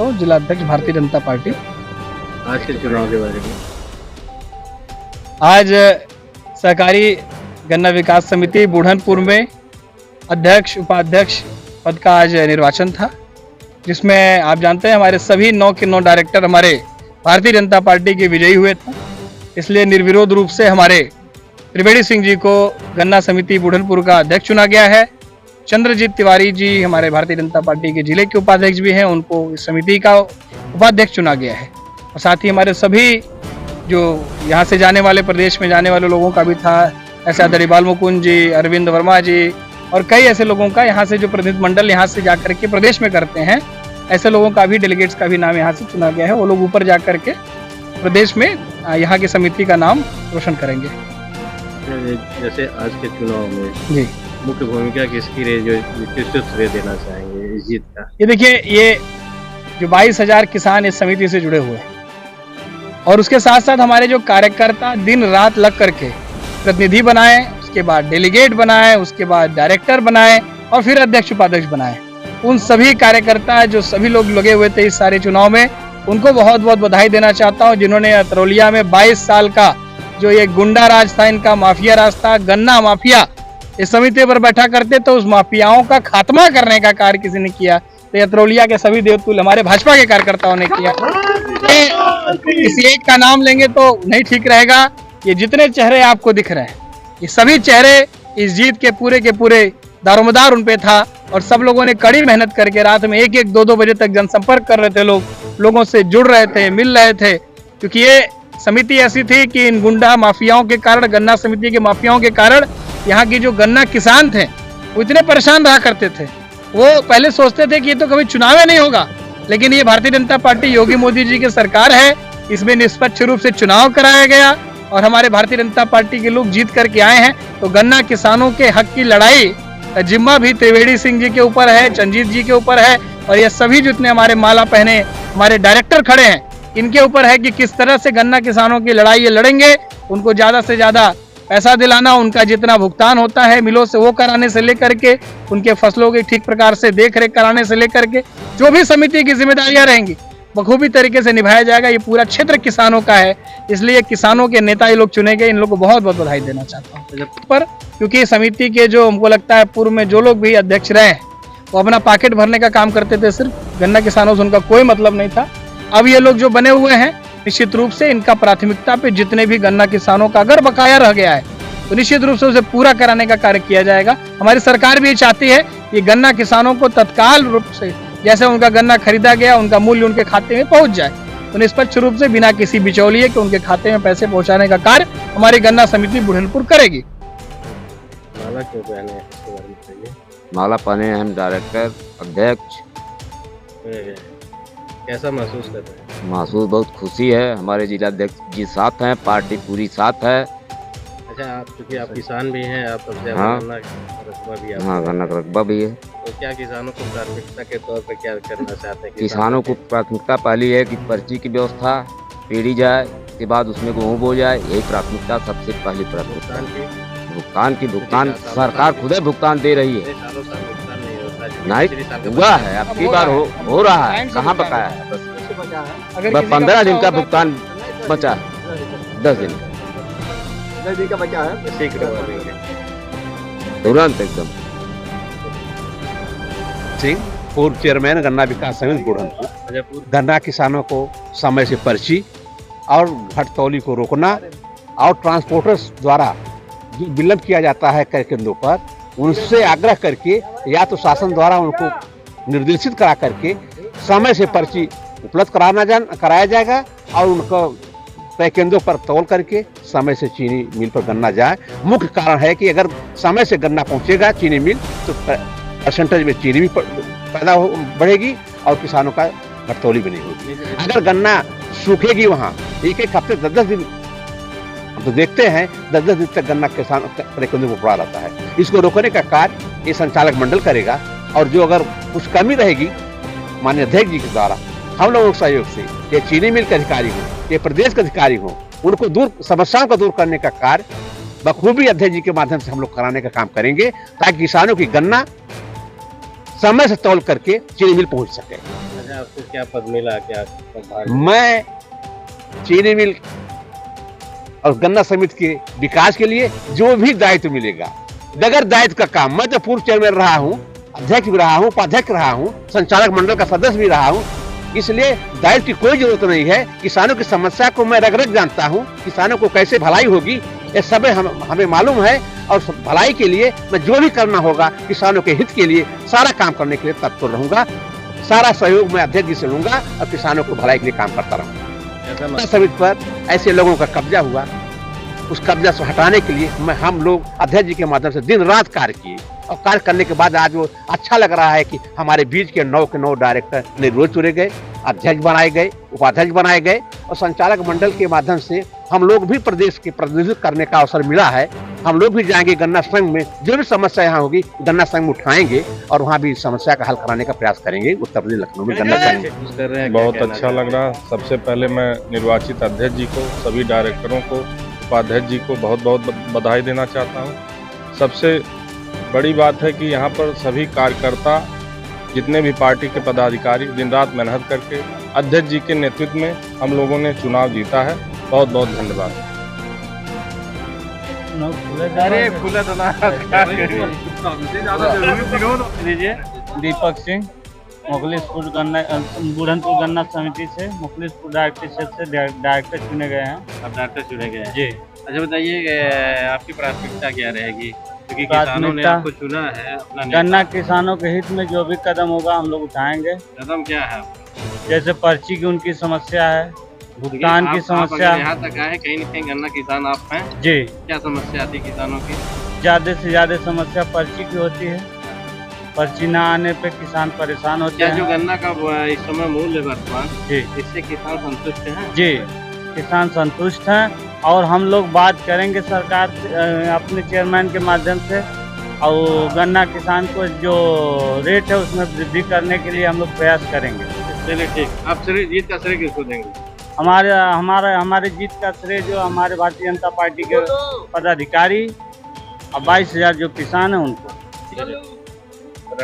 चाहता हूँ, जिला अध्यक्ष भारतीय जनता पार्टी। आज के चुनाव के बारे में आज सहकारी गन्ना विकास समिति बुढ़नपुर में अध्यक्ष उपाध्यक्ष पद का आज निर्वाचन था, जिसमें आप जानते हैं हमारे सभी 9 के 9 डायरेक्टर हमारे भारतीय जनता पार्टी के विजयी हुए थे। इसलिए निर्विरोध रूप से हमारे त्रिवेणी सिंह जी को गन्ना समिति बुढ़नपुर का अध्यक्ष चुना गया है। चंद्रजीत तिवारी जी हमारे भारतीय जनता पार्टी के जिले के उपाध्यक्ष भी हैं, उनको इस समिति का उपाध्यक्ष चुना गया है। और साथ ही हमारे सभी जो यहाँ से जाने वाले, प्रदेश में जाने वाले लोगों का भी था, ऐसे दरिबाल मुकुंद जी, अरविंद वर्मा जी और कई ऐसे लोगों का यहाँ से जो प्रतिनिधि मंडल यहाँ से जाकर के प्रदेश में करते हैं, ऐसे लोगों का भी, डेलीगेट्स का भी नाम यहाँ से चुना गया है। वो लोग ऊपर जाकर के प्रदेश में यहाँ की समिति का नाम रोशन करेंगे। जैसे आज के चुनाव में जी, मुख्य भूमिका किसकी रही, जो किसको श्रेय देना चाहेंगे इस जीत का? ये देखिए, ये जो 22,000 किसान इस समिति से जुड़े हुए हैं और उसके साथ साथ हमारे जो कार्यकर्ता दिन रात लग करके प्रतिनिधि बनाए, उसके बाद डेलीगेट बनाए, उसके बाद डायरेक्टर बनाए और फिर अध्यक्ष उपाध्यक्ष बनाए, उन सभी कार्यकर्ता जो सभी लोग लगे हुए थे इस सारे चुनाव में, उनको बहुत बहुत बधाई देना चाहता हूं, जिन्होंने अतरौलिया में 22 साल का जो ये गुंडा राज था, इनका माफिया राज था, गन्ना माफिया इस समिति पर बैठा करते, तो उस माफियाओं का खात्मा करने का कार्य किसी ने किया, तो अतरौलिया के सभी देवतुल हमारे भाजपा के कार्यकर्ताओं ने किया। किसी एक का नाम लेंगे तो नहीं ठीक रहेगा। ये जितने चेहरे आपको दिख रहे हैं, ये सभी चेहरे इस जीत के पूरे दारोमदार उन पे था और सब लोगों ने कड़ी मेहनत करके रात में 1-1, 2-2 बजे तक जनसंपर्क कर रहे थे, लोगों से जुड़ रहे थे, मिल रहे थे, क्योंकि ये समिति ऐसी थी कि इन गुंडा माफियाओं के कारण, गन्ना समिति के माफियाओं के कारण यहाँ की जो गन्ना किसान थे वो इतने परेशान रहा करते थे। वो पहले सोचते थे कि ये तो कभी चुनाव नहीं होगा, लेकिन ये भारतीय जनता पार्टी योगी मोदी जी की सरकार है, इसमें निष्पक्ष रूप से चुनाव कराया गया और हमारे भारतीय जनता पार्टी के लोग जीत करके आए हैं। तो गन्ना किसानों के हक की लड़ाई का जिम्मा भी त्रिवेणी सिंह जी के ऊपर है, चंजीत जी के ऊपर है और ये सभी जितने हमारे माला पहने हमारे डायरेक्टर खड़े हैं, इनके ऊपर है कि किस तरह से गन्ना किसानों की लड़ाई ये लड़ेंगे, उनको ज्यादा से ज्यादा पैसा दिलाना, उनका जितना भुगतान होता है मिलों से वो कराने से लेकर के, उनके फसलों की ठीक प्रकार से देख रेख कराने से लेकर के जो भी समिति की जिम्मेदारियां रहेंगी बखूबी तरीके से निभाया जाएगा। ये पूरा क्षेत्र किसानों का है, इसलिए किसानों के नेता ये लोग चुने गए, इन लोगों को बहुत बहुत बधाई देना चाहता हूँ। पर क्योंकि समिति के जो हमको लगता है पूर्व में जो लोग भी अध्यक्ष रहे वो अपना पॉकेट भरने का काम करते थे, सिर्फ गन्ना किसानों से उनका कोई मतलब नहीं था। अब ये लोग जो बने हुए हैं, निश्चित रूप से इनका प्राथमिकता पे जितने भी गन्ना किसानों का अगर बकाया रह गया है तो निश्चित रूप से उसे पूरा कराने का कार्य किया जाएगा। हमारी सरकार भी चाहती है कि गन्ना किसानों को तत्काल रूप से जैसे उनका गन्ना खरीदा गया, उनका मूल्य उनके खाते में पहुंच जाए, तो निष्पक्ष रूप से बिना किसी बिचौलिए के उनके खाते में पैसे पहुंचाने का कार्य हमारी गन्ना समिति बुढ़नपुर करेगी। माला क्यों पहने हैं, इसके बारे में बताइए। माला पहने हैं हम डायरेक्टर अध्यक्ष। कैसा महसूस कर रहे हैं? महसूस बहुत खुशी है, हमारे जिला अध्यक्ष जी साथ हैं, पार्टी पूरी साथ है। अच्छा, आप क्योंकि आप किसान भी हैं, आप सबसे हाँ। गन्ना का रकबा भी आप हाँ, गन्ना का रकबा भी है। तो क्या किसानों को प्राथमिकता के तौर पर क्या करना चाहते हैं? किसानों को प्राथमिकता पहली है कि पर्ची की व्यवस्था पेड़ी जाए, उसके बाद उसमें गेहूँ बो जाए, यही प्राथमिकता सबसे पहली प्राथमिकता। भुगतान सरकार खुद भुगतान दे रही है, सालों साल भुगतान नहीं होता है। नहीं हुआ है, अब की बार हो रहा है, कहाँ बकाया है? बस 15 दिन का भुगतान बचा है, 10 दिन का बचा है, ठीक है तुरंत एकदम। सिंह, पूर्व चेयरमैन गन्ना विकास समिति बुढ़नपुर। गन्ना किसानों को समय से पर्ची और घटतौली को रोकना और ट्रांसपोर्टर्स द्वारा जो विलंब किया जाता है क्रय केंद्रों पर, उनसे आग्रह करके या तो शासन द्वारा उनको निर्देशित करा करके समय से पर्ची उपलब्ध कराया जाएगा और उनको क्रय केंद्रों पर तौल करके समय से चीनी मिल पर गन्ना जाए। मुख्य कारण है कि अगर समय से गन्ना पहुंचेगा चीनी मिल तो परसेंटेज में चीनी भी पैदा बढ़ेगी और किसानों का घटतौली भी नहीं होगी। अगर गन्ना सूखेगी वहाँ 1-1 हफ्ते 10-10 दिन, हम तो देखते हैं 10-10 दिन तक गन्ना किसान क्रय केंद्रों में पड़ा रहता है। इसको रोकने का कार्य ये संचालक मंडल करेगा और जो अगर कुछ कमी रहेगी माननीय अध्यक्ष जी के द्वारा हम लोगों के सहयोग से, ये चीनी मिल के अधिकारी हो, ये प्रदेश के अधिकारी हो, उनको समस्याओं को दूर करने का कार्य बखूबी अध्यक्ष जी के माध्यम से हम लोग कराने का काम करेंगे, ताकि किसानों की गन्ना समय से तौल करके चीनी मिल पहुंच सके। अच्छा, आपको क्या पद मिला, क्या मैं चीनी मिल और गन्ना समिति के विकास के लिए जो भी दायित्व मिलेगा, बगैर दायित्व का काम, मैं तो पूर्व चेयरमैन रहा हूँ, अध्यक्ष भी रहा हूँ, उपाध्यक्ष रहा हूँ, संचालक मंडल का सदस्य भी रहा हूँ, इसलिए दायित्व की कोई जरूरत नहीं है। किसानों की समस्या को मैं रग रग जानता हूँ, किसानों को कैसे भलाई होगी ये सब हमें मालूम है, और भलाई के लिए मैं जो भी करना होगा किसानों के हित के लिए सारा काम करने के लिए तत्पर रहूंगा। सारा सहयोग मैं अध्यक्ष जी से लूंगा और किसानों को भलाई के लिए काम करता रहूंगा। समिति पर ऐसे लोगों का कब्जा हुआ, उस कब्जा से हटाने के लिए हम लोग अध्यक्ष जी के माध्यम से दिन रात कार्य किए, और कार्य करने के बाद आज वो अच्छा लग रहा है कि हमारे बीच के 9 डायरेक्टर निर्विरोध चुने गए, अध्यक्ष बनाए गए, उपाध्यक्ष बनाए गए, और संचालक मंडल के माध्यम से हम लोग भी प्रदेश के प्रतिनिधित्व करने का अवसर मिला है। हम लोग भी जाएंगे गन्ना संघ में, जो भी समस्या यहाँ होगी गन्ना संघ में उठाएंगे और वहाँ भी समस्या का हल कराने का प्रयास करेंगे। उत्तर प्रदेश लखनऊ में गन्ना संघ बहुत अच्छा लग रहा। सबसे पहले मैं निर्वाचित अध्यक्ष जी को, सभी डायरेक्टरों को, उपाध्यक्ष जी को बहुत बहुत बधाई देना चाहता हूँ। सबसे बड़ी बात है कि यहाँ पर सभी कार्यकर्ता, जितने भी पार्टी के पदाधिकारी दिन रात मेहनत करके अध्यक्ष जी के नेतृत्व में हम लोगों ने चुनाव जीता है। बहुत बहुत धन्यवाद। दीपक सिंह, मुखलिसपुर गन्ना बुढ़नपुर गन्ना समिति से मुखलिसपुर डायरेक्टर क्षेत्र से डायरेक्टर चुने गए हैं। आप डायरेक्टर चुने गए हैं जी। अच्छा, बताइए आपकी प्राथमिकता क्या रहेगी, क्योंकि किसानों ने आपको चुना है अपना नेता। गन्ना किसानों के हित में जो भी कदम होगा हम लोग उठाएंगे। कदम क्या है? जैसे पर्ची की उनकी समस्या है, भुगतान की समस्या। यहाँ तक आए कहीं न कहीं गन्ना किसान आप हैं जी। क्या समस्या आती किसानों की? ज्यादा से ज्यादा समस्या पर्ची की होती है। पर्ची ना आने पे किसान परेशान होते हैं। जो गन्ना का इस समय मूल्य वर्तमान जी, इससे किसान संतुष्ट हैं? जी, किसान संतुष्ट हैं, और हम लोग बात करेंगे सरकार से, अपने चेयरमैन के माध्यम से, और गन्ना किसान को जो रेट है उसमें वृद्धि करने के लिए हम लोग प्रयास करेंगे। चलिए ठीक। आप श्रेय जीत का श्रेय किसको देंगे? हमारे जीत का श्रेय जो हमारे भारतीय जनता पार्टी के पदाधिकारी और 22,000 जो किसान हैं उनको।